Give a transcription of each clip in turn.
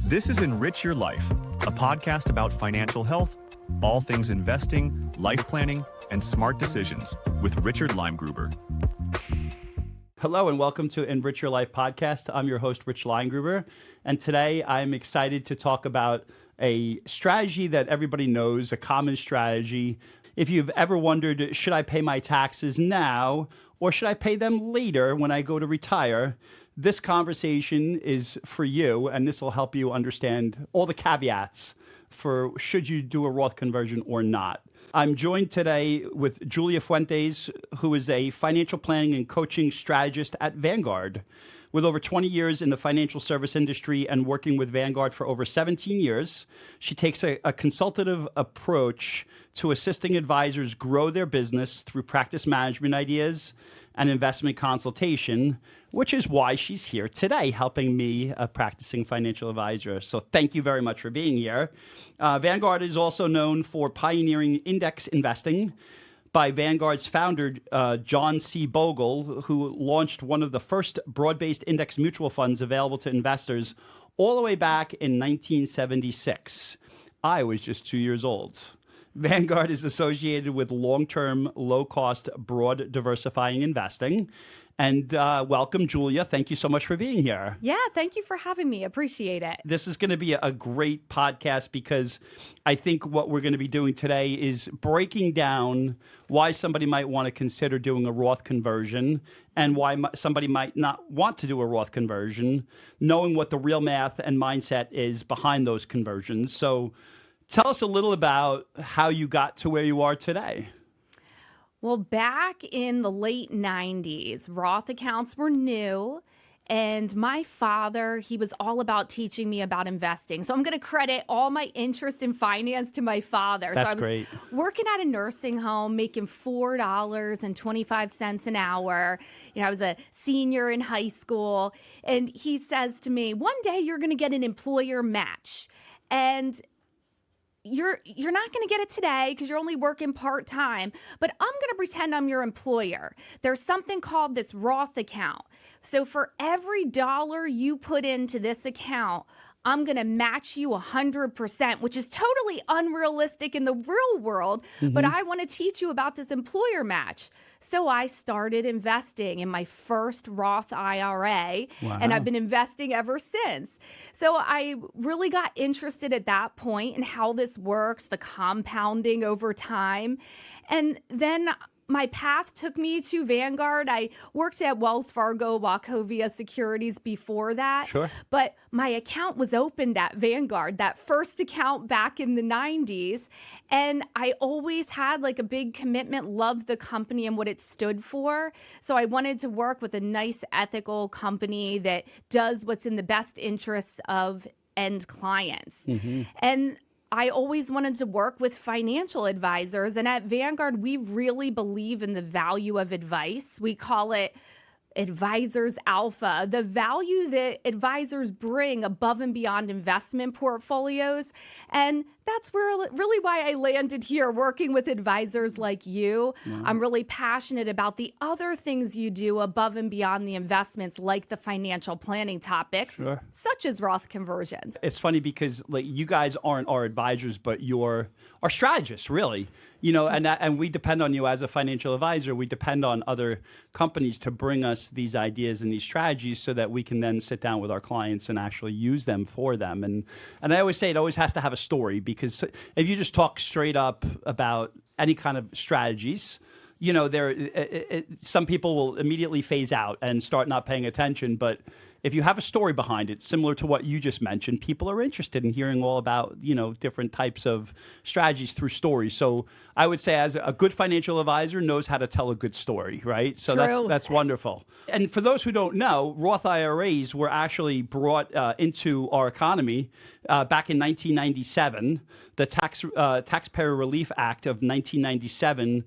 This is Enrich Your Life, a podcast about financial health, all things investing, life planning, and smart decisions with Richard Leimgruber. Hello and welcome to Enrich Your Life podcast. I'm your host, Rich Leimgruber, and today I'm excited to talk about a strategy that everybody knows, a common strategy. If you've ever wondered, should I pay my taxes now or should I pay them later when I go to retire? This conversation is for you, and this will help you understand all the caveats for should you do a Roth conversion or not. I'm joined today with Julia Fuentes, who is a financial planning and coaching strategist at Vanguard. With over 20 years in the financial service industry and working with Vanguard for over 17 years, she takes a consultative approach to assisting advisors grow their business through practice management ideas and investment consultation, which is why she's here today, helping me, a practicing financial advisor. So thank you very much for being here. Vanguard is also known for pioneering index investing by Vanguard's founder, John C. Bogle, who launched one of the first broad-based index mutual funds available to investors all the way back in 1976. I was just 2 years old. Vanguard is associated with long-term, low-cost, broad diversifying investing. And welcome, Julia. Thank you so much for being here. Yeah, thank you for having me. Appreciate it. This is going to be a great podcast because I think what we're going to be doing today is breaking down why somebody might want to consider doing a Roth conversion and why somebody might not want to do a Roth conversion, knowing what the real math and mindset is behind those conversions. So tell us a little about how you got to where you are today. Well, back in the late 90s, Roth accounts were new, and my father, he was all about teaching me about investing. So I'm going to credit all my interest in finance to my father. That's so I was great. Working at a nursing home, making $4.25 an hour. You know, I was a senior in high school, and he says to me, one day you're going to get an employer match. And you're not going to get it today because you're only working part-time, but I'm going to pretend I'm your employer. There's something called this Roth account. So for every dollar you put into this account, I'm going to match you 100%, which is totally unrealistic in the real world, but I want to teach you about this employer match. So I started investing in my first Roth IRA, and I've been investing ever since. So I really got interested at that point in how this works, the compounding over time. And then my path took me to Vanguard. I worked at Wells Fargo, Wachovia Securities before that. Sure. But my account was opened at Vanguard, that first account back in the 90s. And I always had like a big commitment, loved the company and what it stood for. So I wanted to work with a nice, ethical company that does what's in the best interests of end clients. And I always wanted to work with financial advisors. And at Vanguard, we really believe in the value of advice. We call it Advisors Alpha, the value that advisors bring above and beyond investment portfolios. And that's really why I landed here working with advisors like you. I'm really passionate about the other things you do above and beyond the investments, like the financial planning topics, such as Roth conversions. It's funny because like you guys aren't our advisors, but you're our strategists, really. You know, and we depend on you as a financial advisor. We depend on other companies to bring us these ideas and these strategies so that we can then sit down with our clients and actually use them for them. And I always say it always has to have a story, because if you just talk straight up about any kind of strategies, you know, some people will immediately phase out and start not paying attention. But if you have a story behind it, similar to what you just mentioned, people are interested in hearing all about, you know, different types of strategies through stories. So I would say as a good financial advisor knows how to tell a good story, right? So that's wonderful. And for those who don't know, Roth IRAs were actually brought into our economy back in 1997. The Taxpayer Relief Act of 1997,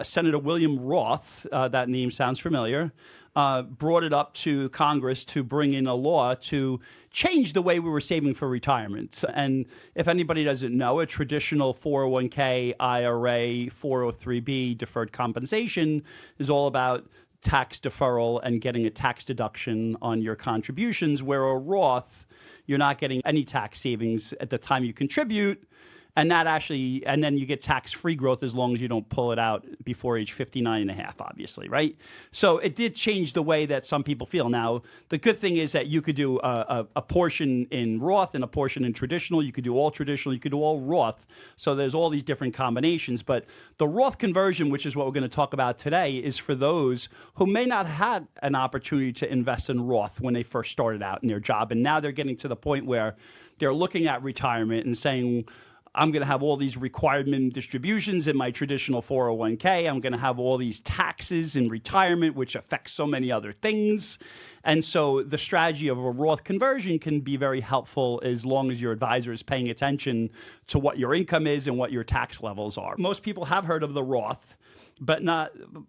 Senator William Roth, that name sounds familiar, brought it up to Congress to bring in a law to change the way we were saving for retirement. And if anybody doesn't know, a traditional 401k, IRA, 403b deferred compensation is all about tax deferral and getting a tax deduction on your contributions, where a Roth, you're not getting any tax savings at the time you contribute. And then you get tax-free growth as long as you don't pull it out before age 59 and a half, obviously, right? So it did change the way that some people feel. Now, the good thing is that you could do a portion in Roth and a portion in traditional. You could do all traditional. You could do all Roth. So there's all these different combinations. But the Roth conversion, which is what we're going to talk about today, is for those who may not have had an opportunity to invest in Roth when they first started out in their job. And now they're getting to the point where they're looking at retirement and saying, I'm going to have all these required minimum distributions in my traditional 401k. I'm going to have all these taxes in retirement, which affects so many other things. And so the strategy of a Roth conversion can be very helpful as long as your advisor is paying attention to what your income is and what your tax levels are. Most people have heard of the Roth, but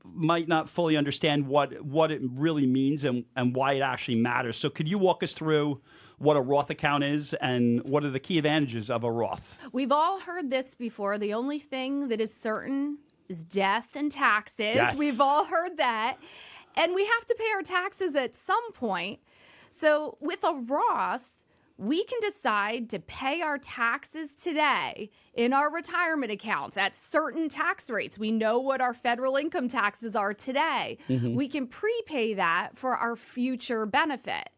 might not fully understand what it really means and why it actually matters. So could you walk us through what a Roth account is and what are the key advantages of a Roth? We've all heard this before. The only thing that is certain is death and taxes. Yes. We've all heard that. And we have to pay our taxes at some point. So with a Roth, we can decide to pay our taxes today in our retirement accounts at certain tax rates. We know what our federal income taxes are today. Mm-hmm. We can prepay that for our future benefit.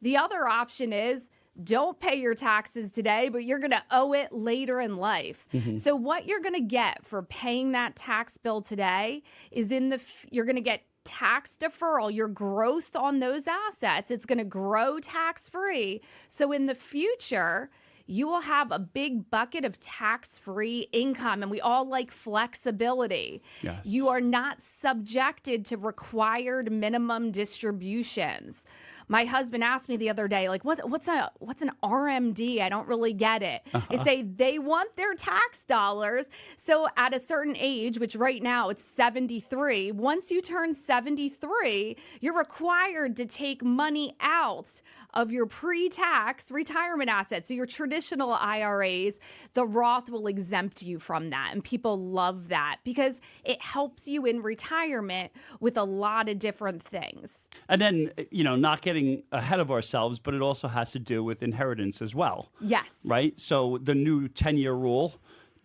The other option is don't pay your taxes today, but you're going to owe it later in life. Mm-hmm. So what you're going to get for paying that tax bill today is you're going to get tax deferral, your growth on those assets. It's going to grow tax-free. So in the future, you will have a big bucket of tax-free income, and we all like flexibility. Yes. You are not subjected to required minimum distributions. My husband asked me the other day, like, what's an RMD? I don't really get it. Uh-huh. I say they want their tax dollars. So at a certain age, which right now it's 73, once you turn 73, you're required to take money out of your pre-tax retirement assets. So your traditional IRAs, the Roth will exempt you from that. And people love that because it helps you in retirement with a lot of different things. And then, not getting ahead of ourselves, but it also has to do with inheritance as well. Yes. Right? So the new 10-year rule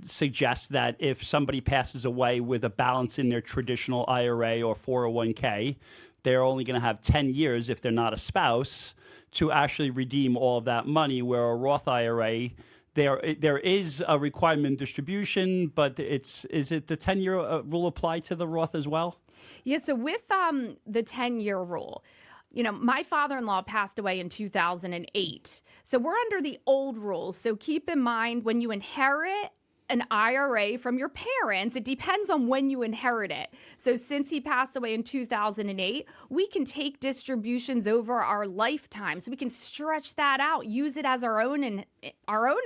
suggests that if somebody passes away with a balance in their traditional IRA or 401k, they're only going to have 10 years, if they're not a spouse, to actually redeem all of that money, where a Roth IRA, there is a requirement distribution, but is it the 10-year rule apply to the Roth as well? Yeah, so with the 10-year rule, my father-in-law passed away in 2008. So we're under the old rules. So keep in mind, when you inherit an IRA from your parents, it depends on when you inherit it. So since he passed away in 2008, we can take distributions over our lifetime. So we can stretch that out, use it as our own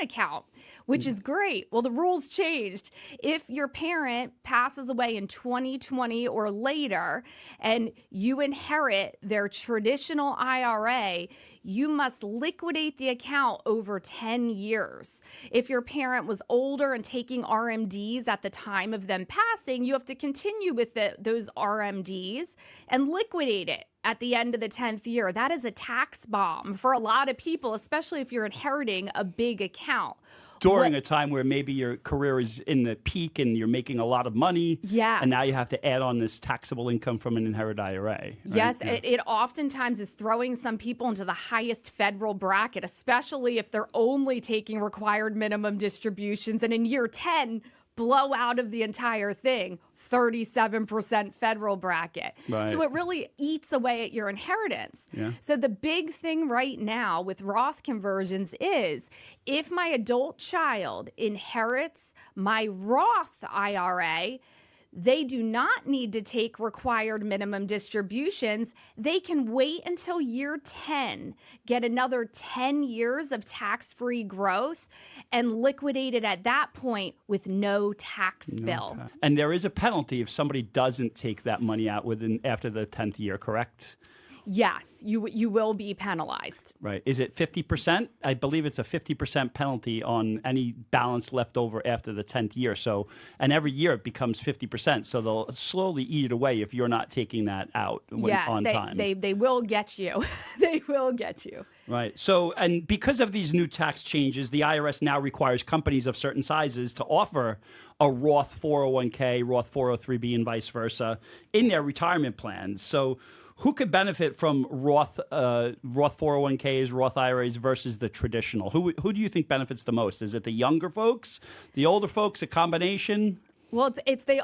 account, which is great. Well, the rules changed. If your parent passes away in 2020 or later and you inherit their traditional IRA, you must liquidate the account over 10 years. If your parent was older and taking RMDs at the time of them passing, you have to continue with those RMDs and liquidate it at the end of the 10th year. That is a tax bomb for a lot of people, especially if you're inheriting a big account. During a time where maybe your career is in the peak and you're making a lot of money. Yes. And now you have to add on this taxable income from an inherited IRA. Right? Yes, yeah. It oftentimes is throwing some people into the highest federal bracket, especially if they're only taking required minimum distributions. And in year 10, blow out of the entire thing, 37% federal bracket. Right. So it really eats away at your inheritance. Yeah. So the big thing right now with Roth conversions is if my adult child inherits my Roth IRA, they do not need to take required minimum distributions. They can wait until year 10, get another 10 years of tax-free growth, and liquidate it at that point with no tax bill. And there is a penalty if somebody doesn't take that money out after the 10th year, correct? yes, you will be penalized. Right. Is it 50%? I believe it's a 50% penalty on any balance left over after the 10th year. So, and every year it becomes 50%. So they'll slowly eat it away if you're not taking that out on time. They will get you. They will get you. Right. So, and because of these new tax changes, the IRS now requires companies of certain sizes to offer a Roth 401k, Roth 403b, and vice versa in their retirement plans. So, who could benefit from Roth 401ks, Roth IRAs versus the traditional? Who do you think benefits the most? Is it the younger folks, the older folks, a combination? Well,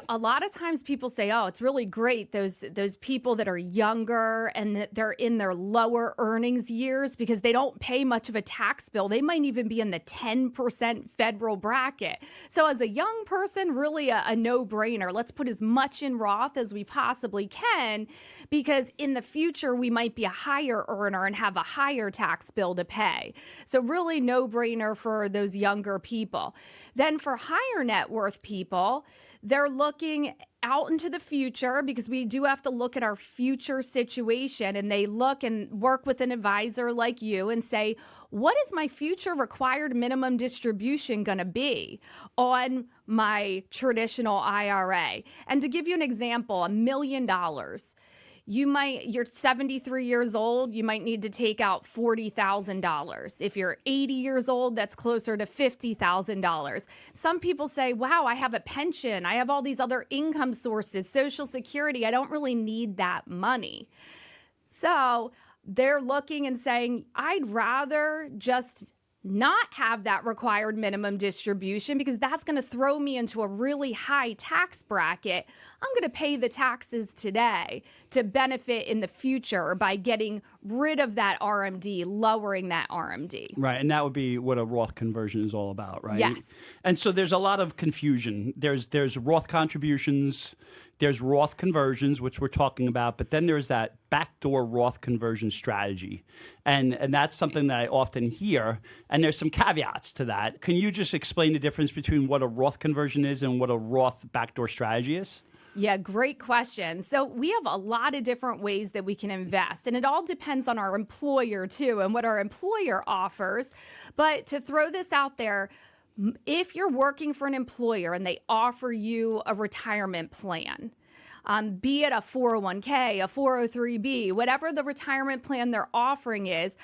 a lot of times people say, oh, it's really great, those people that are younger and that they're in their lower earnings years because they don't pay much of a tax bill. They might even be in the 10% federal bracket. So as a young person, really a no-brainer. Let's put as much in Roth as we possibly can because in the future, we might be a higher earner and have a higher tax bill to pay. So really no-brainer for those younger people. Then for higher net worth people, they're looking out into the future because we do have to look at our future situation, and they look and work with an advisor like you and say, what is my future required minimum distribution going to be on my traditional IRA? And to give you an example, $1 million. You're 73 years old, you might need to take out $40,000. If you're 80 years old, that's closer to $50,000. Some people say, wow, I have a pension, I have all these other income sources, Social Security, I don't really need that money. So they're looking and saying, I'd rather just not have that required minimum distribution because that's going to throw me into a really high tax bracket. I'm going to pay the taxes today to benefit in the future by getting rid of that RMD, lowering that RMD. Right, and that would be what a Roth conversion is all about, right? Yes. And so there's a lot of confusion. There's Roth contributions, there's Roth conversions, which we're talking about, but then there's that backdoor Roth conversion strategy. And that's something that I often hear, and there's some caveats to that. Can you just explain the difference between what a Roth conversion is and what a Roth backdoor strategy is? Yeah, great question. So we have a lot of different ways that we can invest, and it all depends on our employer too and what our employer offers. But to throw this out there, if you're working for an employer and they offer you a retirement plan, be it a 401k, a 403b, whatever the retirement plan they're offering is,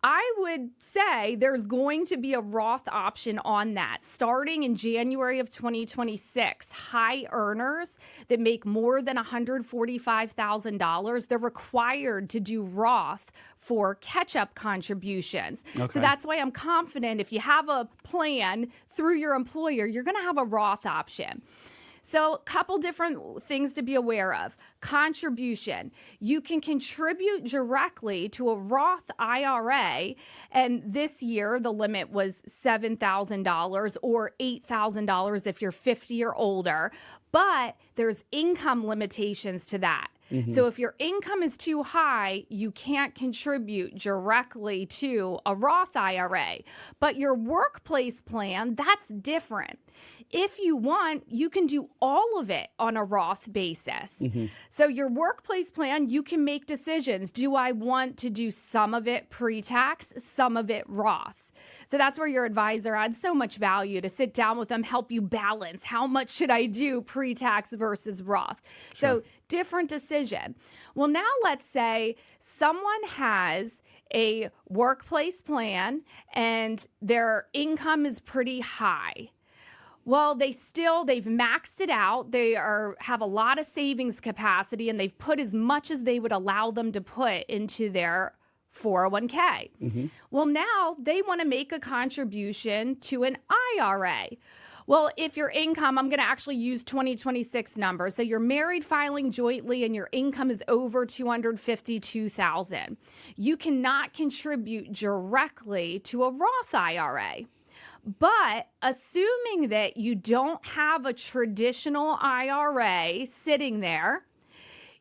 I would say there's going to be a Roth option on that starting in January of 2026. High earners that make more than $145,000, they're required to do Roth for catch-up contributions. Okay. So that's why I'm confident if you have a plan through your employer, you're going to have a Roth option. So a couple different things to be aware of. Contribution. You can contribute directly to a Roth IRA, and this year the limit was $7,000 or $8,000 if you're 50 or older, but there's income limitations to that. Mm-hmm. So if your income is too high, you can't contribute directly to a Roth IRA. But your workplace plan, that's different. If you want, you can do all of it on a Roth basis. Mm-hmm. So your workplace plan, you can make decisions. Do I want to do some of it pre-tax, some of it Roth? So that's where your advisor adds so much value to sit down with them, help you balance how much should I do pre-tax versus Roth. Sure. So different decision. Well, now let's say someone has a workplace plan and their income is pretty high. Well, they've maxed it out. They have a lot of savings capacity, and they've put as much as they would allow them to put into their 401k. Mm-hmm. Well, now they want to make a contribution to an IRA. Well, if your income, I'm going to actually use 2026 numbers. So you're married filing jointly and your income is over $252,000. You cannot contribute directly to a Roth IRA. But assuming that you don't have a traditional IRA sitting there,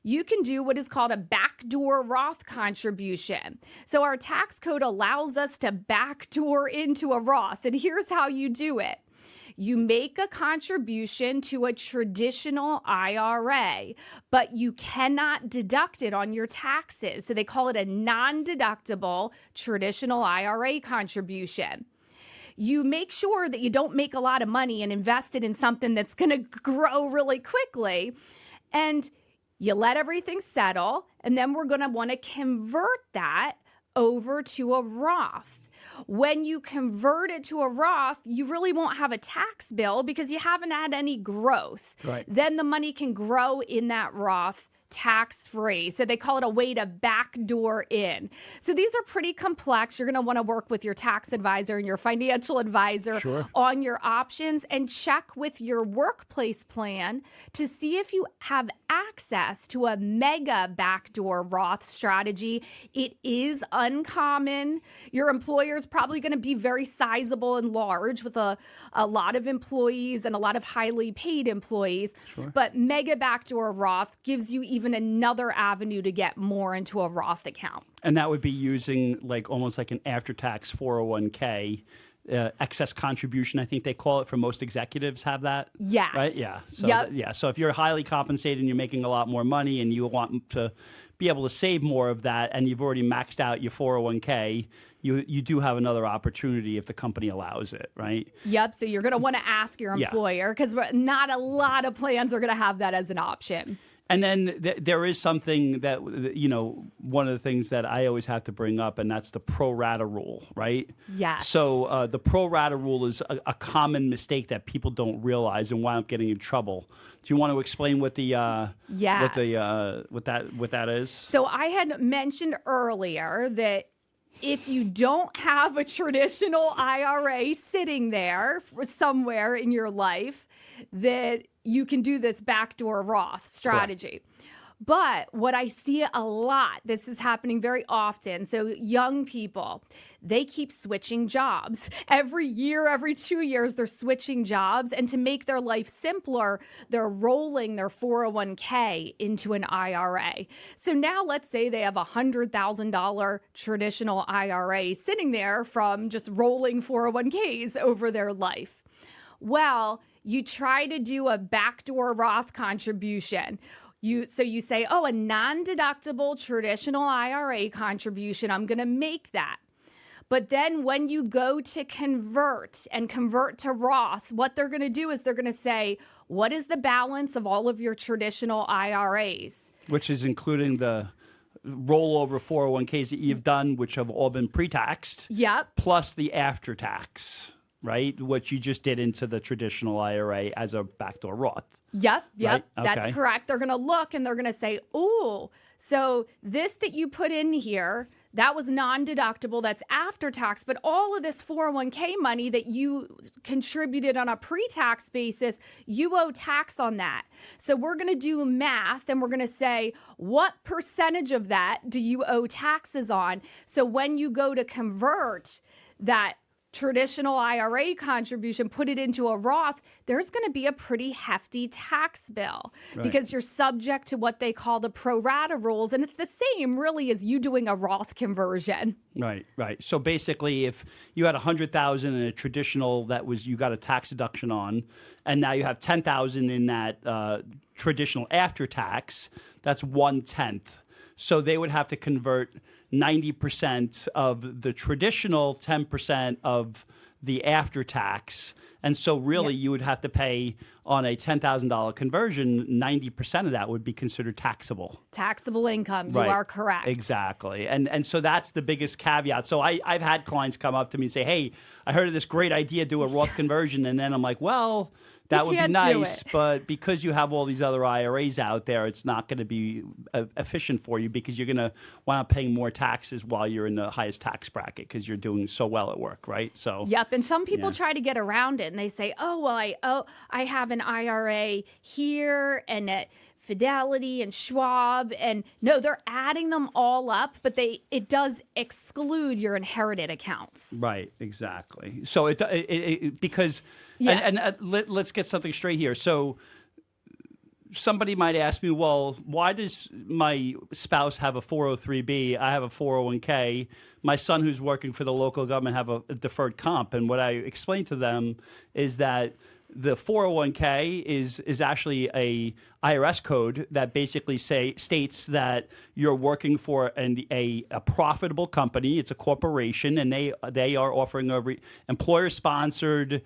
you can do what is called a backdoor Roth contribution. So our tax code allows us to backdoor into a Roth, and here's how you do it. You make a contribution to a traditional IRA, but you cannot deduct it on your taxes. So they call it a non-deductible traditional IRA contribution. You make sure that you don't make a lot of money and invest it in something that's going to grow really quickly. And you let everything settle. And then we're going to want to convert that over to a Roth. When you convert it to a Roth, you really won't have a tax bill because you haven't had any growth. Right. Then the money can grow in that Roth tax-free. So they call it a way to backdoor in. So these are pretty complex. You're going to want to work with your tax advisor and your financial advisor on your options, and check with your workplace plan to see if you have access to a mega backdoor Roth strategy. It is uncommon. Your employer is probably going to be very sizable and large with a lot of employees and a lot of highly paid employees. But mega backdoor Roth gives you even another avenue to get more into a Roth account. And that would be using almost like an after-tax 401k excess contribution, I think they call it. For most executives have that. Yes. Right? Yeah. So so if you're highly compensated and you're making a lot more money and you want to be able to save more of that, and you've already maxed out your 401k, you do have another opportunity if the company allows it, right? Yep. So you're going to want to ask your employer, because not a lot of plans are going to have that as an option. And then there is something that, one of the things that I always have to bring up, and that's the pro-rata rule, right? Yes. So the pro-rata rule is a common mistake that people don't realize and wind up getting in trouble. Do you want to explain what that is? So I had mentioned earlier that if you don't have a traditional IRA sitting there somewhere in your life, that you can do this backdoor Roth strategy. Correct. But what I see a lot, this is happening very often. So young people, they keep switching jobs. Every year, every 2 years, they're switching jobs. And to make their life simpler, they're rolling their 401k into an IRA. So now let's say they have a $100,000 traditional IRA sitting there from just rolling 401ks over their life. Well, you try to do a backdoor Roth contribution. So you say, a non-deductible traditional IRA contribution, I'm going to make that. But then when you go to convert to Roth, what they're going to do is they're going to say, what is the balance of all of your traditional IRAs? Which is including the rollover 401ks that you've done, which have all been pre-taxed. Yep. Plus the after-tax. Right? What you just did into the traditional IRA as a backdoor Roth. Yep. Right? That's correct. They're going to look and they're going to say, oh, so this that you put in here, that was non-deductible, that's after tax, but all of this 401k money that you contributed on a pre-tax basis, you owe tax on that. So we're going to do math and we're going to say, what percentage of that do you owe taxes on? So when you go to convert that traditional IRA contribution, put it into a Roth, there's going to be a pretty hefty tax bill because you're subject to what they call the pro-rata rules. And it's the same really as you doing a Roth conversion. Right. So basically, if you had $100,000 in a traditional that was you got a tax deduction on, and now you have $10,000 in that traditional after tax, that's 1/10. So they would have to convert 90% of the traditional, 10% of the after tax. And so really you would have to pay on a $10,000 conversion, 90% of that would be considered taxable. Taxable income. You are correct. Exactly. And so that's the biggest caveat. So I've had clients come up to me and say, hey, I heard of this great idea, do a Roth conversion. And then I'm like, well, that would be nice, but because you have all these other IRAs out there, it's not going to be efficient for you because you're going to wind up paying more taxes while you're in the highest tax bracket because you're doing so well at work, right? So yep, and some people try to get around it and they say, I have an IRA here and at Fidelity and Schwab, and no, they're adding them all up, but it does exclude your inherited accounts. Right, exactly. So because let's get something straight here. So somebody might ask me, well, why does my spouse have a 403B? I have a 401k. My son, who's working for the local government, have a deferred comp. And what I explain to them is that the 401k is actually a IRS code that basically states that you're working for a profitable company. It's a corporation, and they are offering a employer-sponsored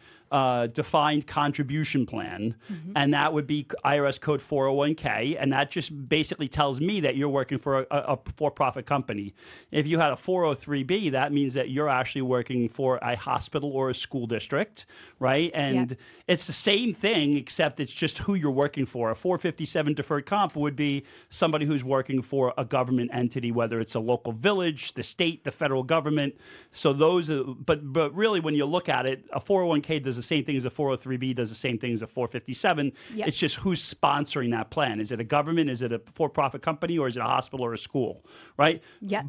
defined contribution plan, and that would be IRS code 401k, and that just basically tells me that you're working for a for-profit company. If you had a 403b, that means that you're actually working for a hospital or a school district, right? And it's the same thing, except it's just who you're working for. A 457 deferred comp would be somebody who's working for a government entity, whether it's a local village, the state, the federal government. So those are, but really when you look at it, a 401k does the same thing as a 403b, does the same thing as a 457. It's just who's sponsoring that plan. Is it a government? Is it a for-profit company? Or is it a hospital or a school, right?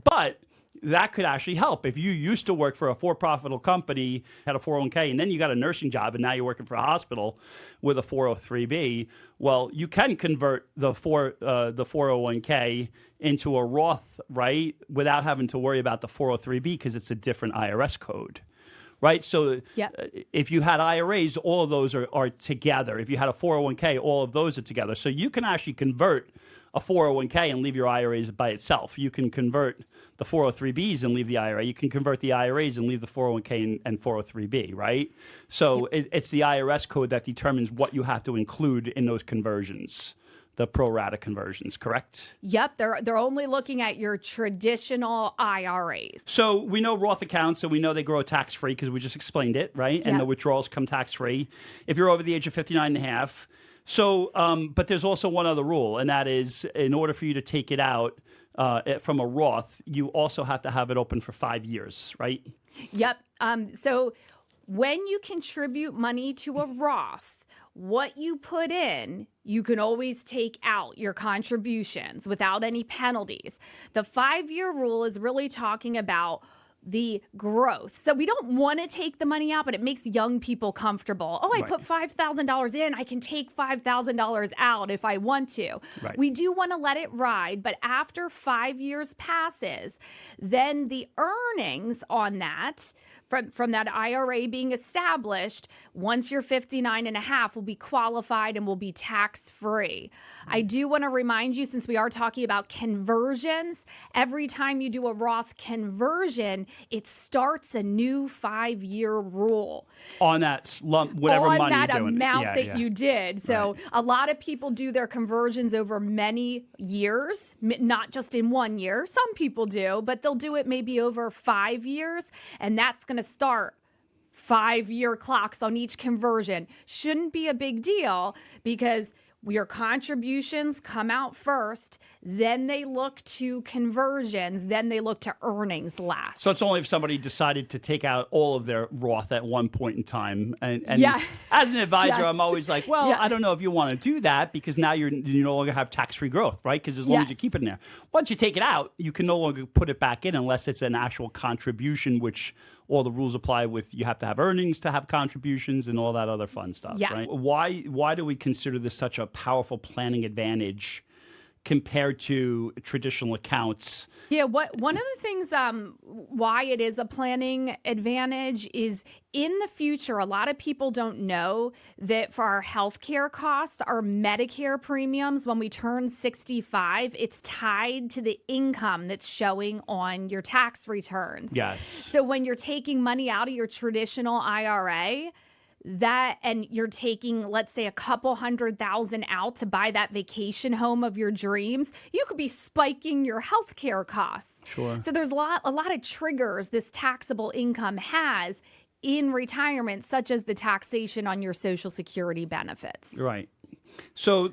But that could actually help. If you used to work for a for-profit company, had a 401k, and then you got a nursing job, and now you're working for a hospital with a 403b, well, you can convert the 401k into a Roth, right, without having to worry about the 403b because it's a different IRS code. Right? So if you had IRAs, all of those are together. If you had a 401k, all of those are together. So you can actually convert a 401k and leave your IRAs by itself. You can convert the 403bs and leave the IRA. You can convert the IRAs and leave the 401k and 403b, right? So it's the IRS code that determines what you have to include in those conversions. The pro-rata conversions, correct? Yep, they're only looking at your traditional IRAs. So we know Roth accounts, so we know they grow tax-free because we just explained it, right? And the withdrawals come tax-free if you're over the age of 59 and a half. So, but there's also one other rule, and that is in order for you to take it out from a Roth, you also have to have it open for 5 years, right? Yep. So when you contribute money to a Roth, what you put in, you can always take out your contributions without any penalties. The 5-year rule is really talking about the growth. So we don't want to take the money out, but it makes young people comfortable. Oh, I put $5,000 in. I can take $5,000 out if I want to. We do want to let it ride, but after 5 years passes, then the earnings on that from that IRA being established, once you're 59 and a half, will be qualified and will be tax-free. I do want to remind you, since we are talking about conversions, every time you do a Roth conversion, it starts a new 5-year rule. On that lump, whatever money you're doing. On that amount that you did. So a lot of people do their conversions over many years, not just in 1 year. Some people do, but they'll do it maybe over 5 years, and that's going to start 5-year clocks on each conversion. Shouldn't be a big deal because your contributions come out first, then they look to conversions, then they look to earnings last. So it's only if somebody decided to take out all of their Roth at one point in time. And as an advisor, I'm always like, well, I don't know if you want to do that because now you no longer have tax-free growth, right? Because as long as you keep it in there. Once you take it out, you can no longer put it back in unless it's an actual contribution, which all the rules apply with. You have to have earnings to have contributions and all that other fun stuff, right? Why do we consider this such a powerful planning advantage compared to traditional accounts? Yeah, one of the things why it is a planning advantage is in the future, a lot of people don't know that for our healthcare costs, our Medicare premiums, when we turn 65, it's tied to the income that's showing on your tax returns. Yes. So when you're taking money out of your traditional IRA, and you're taking, let's say, a couple $100,000 out to buy that vacation home of your dreams, you could be spiking your healthcare costs. Sure. So there's a lot of triggers this taxable income has in retirement, such as the taxation on your Social Security benefits. Right. So,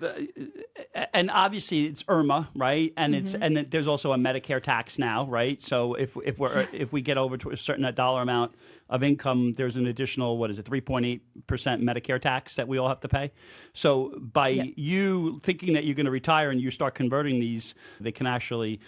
and obviously it's IRMA, right? And and there's also a Medicare tax now, right? So if we get over to a certain dollar amount of income, there's an additional 3.8% Medicare tax that we all have to pay. So by you thinking that you're going to retire and you start converting these, they can actually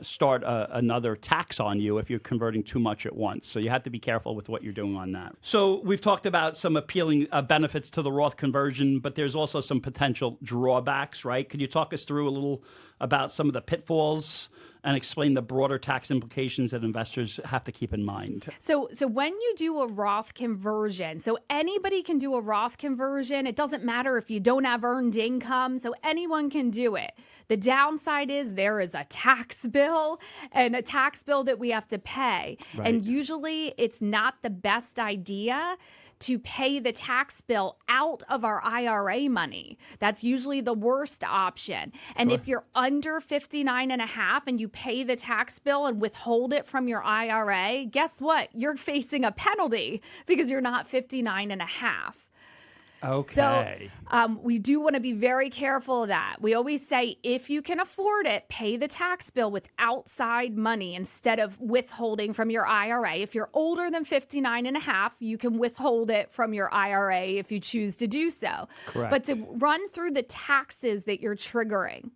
start another tax on you if you're converting too much at once. So you have to be careful with what you're doing on that. So we've talked about some appealing benefits to the Roth conversion, but there's also some potential drawbacks, right? Could you talk us through a little about some of the pitfalls and explain the broader tax implications that investors have to keep in mind? So when you do a Roth conversion, so anybody can do a Roth conversion. It doesn't matter if you don't have earned income, so anyone can do it. The downside is there is a tax bill and a tax bill that we have to pay. Right. And usually it's not the best idea to pay the tax bill out of our IRA money. That's usually the worst option. And if you're under 59 and a half and you pay the tax bill and withhold it from your IRA, guess what? You're facing a penalty because you're not 59 and a half. Okay. So we do want to be very careful of that. We always say, if you can afford it, pay the tax bill with outside money instead of withholding from your IRA. If you're older than 59 and a half, you can withhold it from your IRA if you choose to do so. Correct. But to run through the taxes that you're triggering.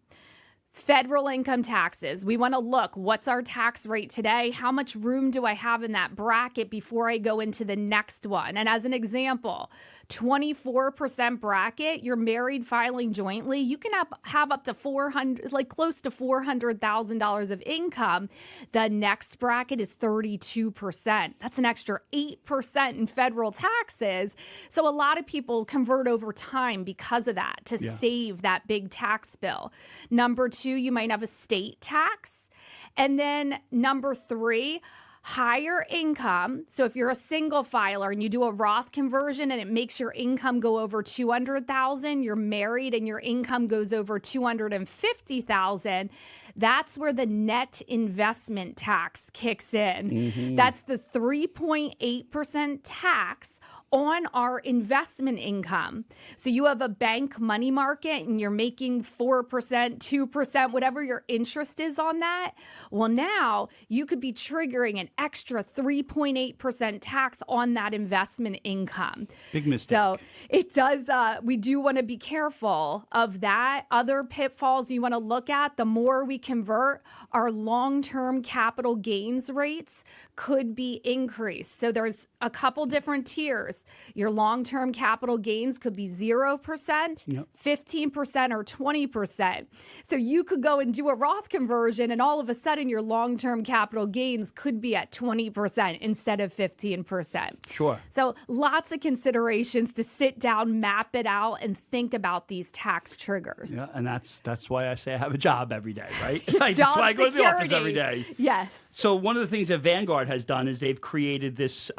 Federal income taxes. We want to look, what's our tax rate today? How much room do I have in that bracket before I go into the next one? And as an example, 24% bracket, you're married filing jointly, you can have up to close to $400,000 of income. The next bracket is 32%. That's an extra 8% in federal taxes. So a lot of people convert over time because of that to save that big tax bill. Number two, you might have a state tax. And then number three, higher income. So if you're a single filer and you do a Roth conversion and it makes your income go over 200,000, you're married and your income goes over 250,000, that's where the net investment tax kicks in. Mm-hmm. That's the 3.8% tax on our investment income. So you have a bank money market and you're making 4%, 2%, whatever your interest is on that. Well, now you could be triggering an extra 3.8% tax on that investment income. Big mistake. So it does, we do want to be careful of that. Other pitfalls you want to look at, the more we convert, our long-term capital gains rates could be increased. So there's a couple different tiers. Your long-term capital gains could be 0%, 15%, or 20%. So you could go and do a Roth conversion and all of a sudden your long-term capital gains could be at 20% instead of 15%. Sure. So lots of considerations to sit down, map it out, and think about these tax triggers. Yeah, and that's why I say I have a job every day, right? Job That's why I go to the security. office every day. Yes. So one of the things that Vanguard has done is they've created this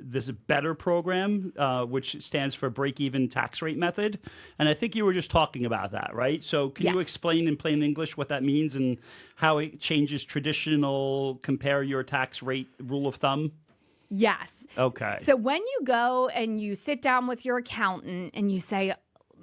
this BETTER program, which stands for break-even tax rate method. And I think you were just talking about that, right? So can you explain in plain English what that means and how it changes traditional compare your tax rate rule of thumb? Yes. Okay. So when you go and you sit down with your accountant and you say,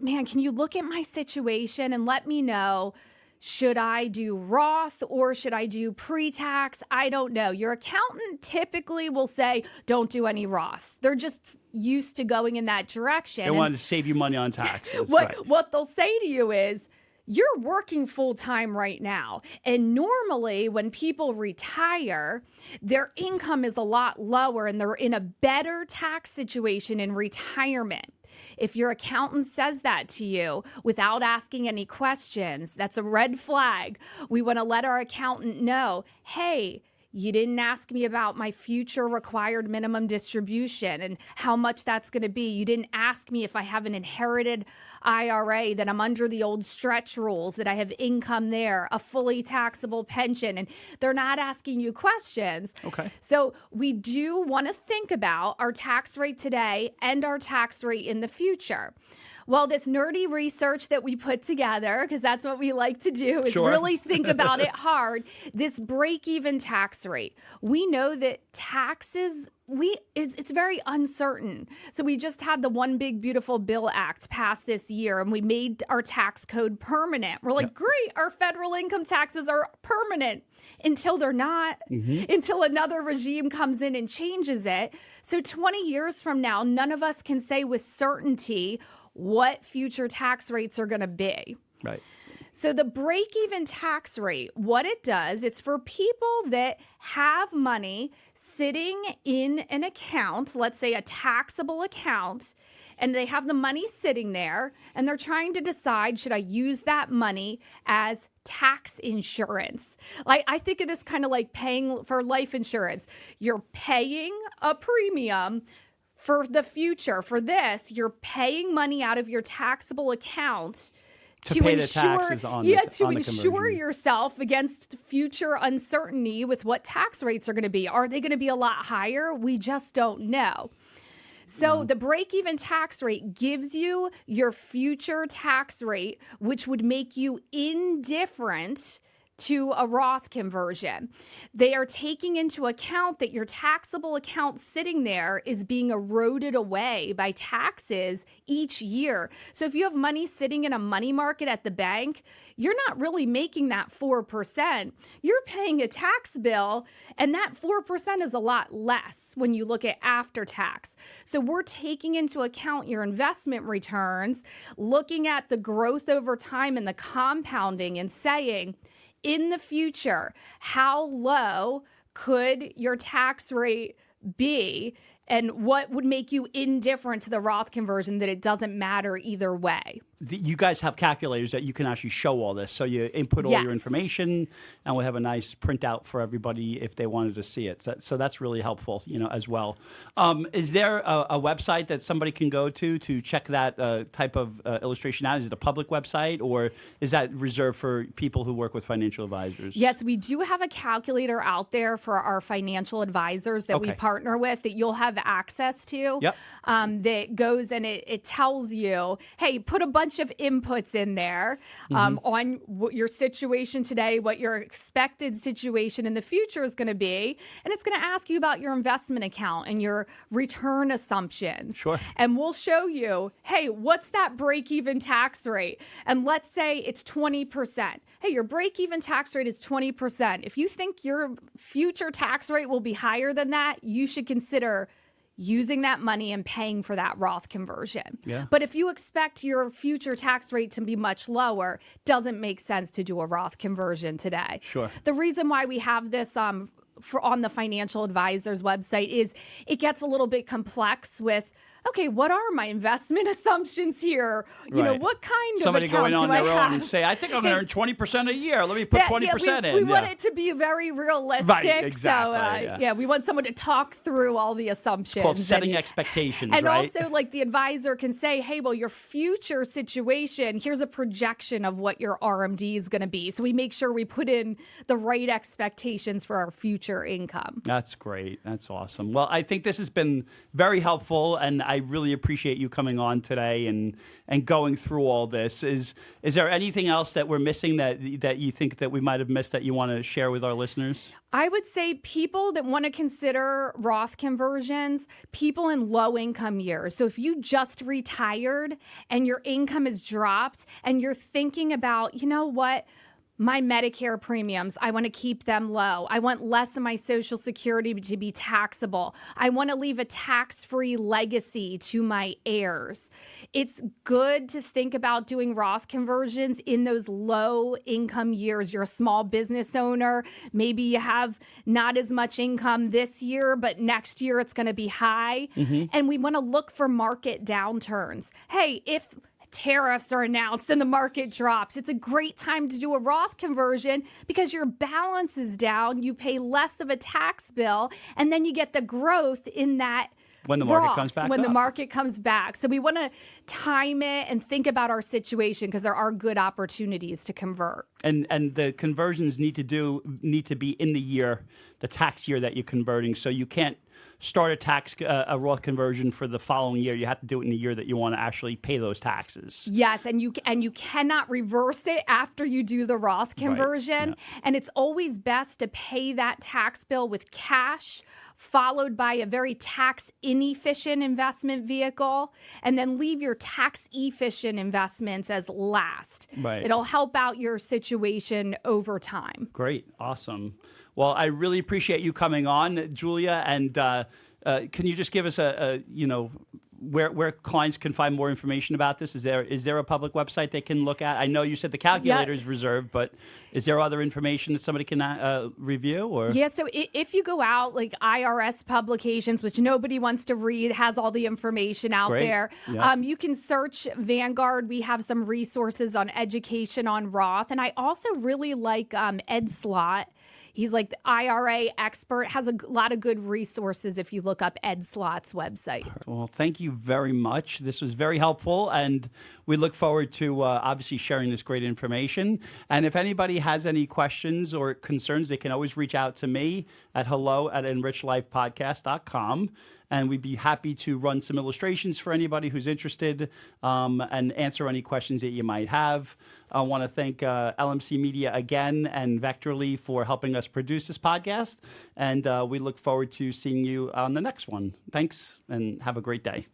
man, can you look at my situation and let me know, should I do Roth or should I do pre-tax? I don't know. Your accountant typically will say, don't do any Roth. They're just used to going in that direction. They want to save you money on taxes. What they'll say to you is, you're working full time right now. And normally when people retire, their income is a lot lower and they're in a better tax situation in retirement. If your accountant says that to you without asking any questions, that's a red flag. We want to let our accountant know, hey, you didn't ask me about my future required minimum distribution and how much that's going to be. You didn't ask me if I have an inherited IRA, that I'm under the old stretch rules, that I have income there, a fully taxable pension, and they're not asking you questions. Okay. So we do want to think about our tax rate today and our tax rate in the future. Well, this nerdy research that we put together, because that's what we like to do, is really think about it hard. This break-even tax rate. We know that taxes, it's very uncertain. So we just had the One Big Beautiful Bill Act passed this year, and we made our tax code permanent. We're like, great, our federal income taxes are permanent. Until they're not, until another regime comes in and changes it. So 20 years from now, none of us can say with certainty what future tax rates are going to be. Right. So the break-even tax rate, what it does, it's for people that have money sitting in an account, let's say a taxable account, and they have the money sitting there, and they're trying to decide, should I use that money as tax insurance? Like, I think of this kind of like paying for life insurance. You're paying a premium for the future. For this, you're paying money out of your taxable account to pay the taxes on the insure yourself against future uncertainty with what tax rates are going to be. Are they going to be a lot higher? We just don't know. So the break-even tax rate gives you your future tax rate, which would make you indifferent to a Roth conversion. They are taking into account that your taxable account sitting there is being eroded away by taxes each year. So if you have money sitting in a money market at the bank, you're not really making that 4%. You're paying a tax bill, and that 4% is a lot less when you look at after tax. So we're taking into account your investment returns, looking at the growth over time and the compounding, and saying, in the future, how low could your tax rate be, and what would make you indifferent to the Roth conversion, that it doesn't matter either way? You guys have calculators that you can actually show all this. So you input all your information, and we'll have a nice printout for everybody if they wanted to see it. So that's really helpful, as well. Is there a website that somebody can go to check that type of illustration out? Is it a public website, or is that reserved for people who work with financial advisors? Yes, we do have a calculator out there for our financial advisors that we partner with that you'll have access to. Yep. That goes and it tells you, hey, put a bunch of inputs in there on your situation today, what your expected situation in the future is going to be, and it's going to ask you about your investment account and your return assumptions. Sure. And we'll show you, hey, what's that break-even tax rate? And let's say it's 20%. Hey, your break-even tax rate is 20%. If you think your future tax rate will be higher than that, you should consider using that money and paying for that Roth conversion. Yeah. But if you expect your future tax rate to be much lower, doesn't make sense to do a Roth conversion today. Sure. The reason why we have this on the financial advisor's website is it gets a little bit complex with, okay, what are my investment assumptions here? You know, what kind Somebody of account going on do I their have? own and say, I think I'm going to earn 20% a year. Let me put 20% in. We want it to be very realistic. Right, exactly. So, we want someone to talk through all the assumptions. It's called setting expectations, and right? also, like, the advisor can say, hey, well, your future situation, here's a projection of what your RMD is going to be. So we make sure we put in the right expectations for our future income. That's great. That's awesome. Well, I think this has been very helpful, and I really appreciate you coming on today and going through all this. Is there anything else that we're missing that you think that we might have missed that you want to share with our listeners? I would say people that want to consider Roth conversions, people in low income years. So if you just retired and your income is dropped and you're thinking about, you know what, my Medicare premiums, I want to keep them low. I want less of my Social Security to be taxable. I want to leave a tax-free legacy to my heirs. It's good to think about doing Roth conversions in those low income years. You're a small business owner. Maybe you have not as much income this year, but next year it's going to be high. And we want to look for market downturns. Hey, if tariffs are announced and the market drops, it's a great time to do a Roth conversion because your balance is down, you pay less of a tax bill, and then you get the growth in that when the market comes back when up. the market comes back. So we want to time it and think about our situation because there are good opportunities to convert. And the conversions need to be in the tax year that you're converting. So you can't start a Roth conversion for the following year. You have to do it in the year that you want to actually pay those taxes. Yes, and you cannot reverse it after you do the Roth conversion. Right. Yeah. And it's always best to pay that tax bill with cash, followed by a very tax inefficient investment vehicle, and then leave your tax efficient investments as last. Right. It'll help out your situation over time. Great. Awesome. Well, I really appreciate you coming on, Julia. And can you just give us where clients can find more information about this? Is there a public website they can look at? I know you said the calculator is reserved, but is there other information that somebody can review? Or yeah, so if you go out like IRS publications, which nobody wants to read, has all the information out there. Yeah. You can search Vanguard. We have some resources on education on Roth, and I also really like Ed Slott. He's like the IRA expert, has a lot of good resources if you look up Ed Slott's website. Well, thank you very much. This was very helpful, and we look forward to obviously sharing this great information. And if anybody has any questions or concerns, they can always reach out to me at hello@enrichlifepodcast.com. And we'd be happy to run some illustrations for anybody who's interested and answer any questions that you might have. I want to thank LMC Media again and Vectorly for helping us produce this podcast. And we look forward to seeing you on the next one. Thanks, and have a great day.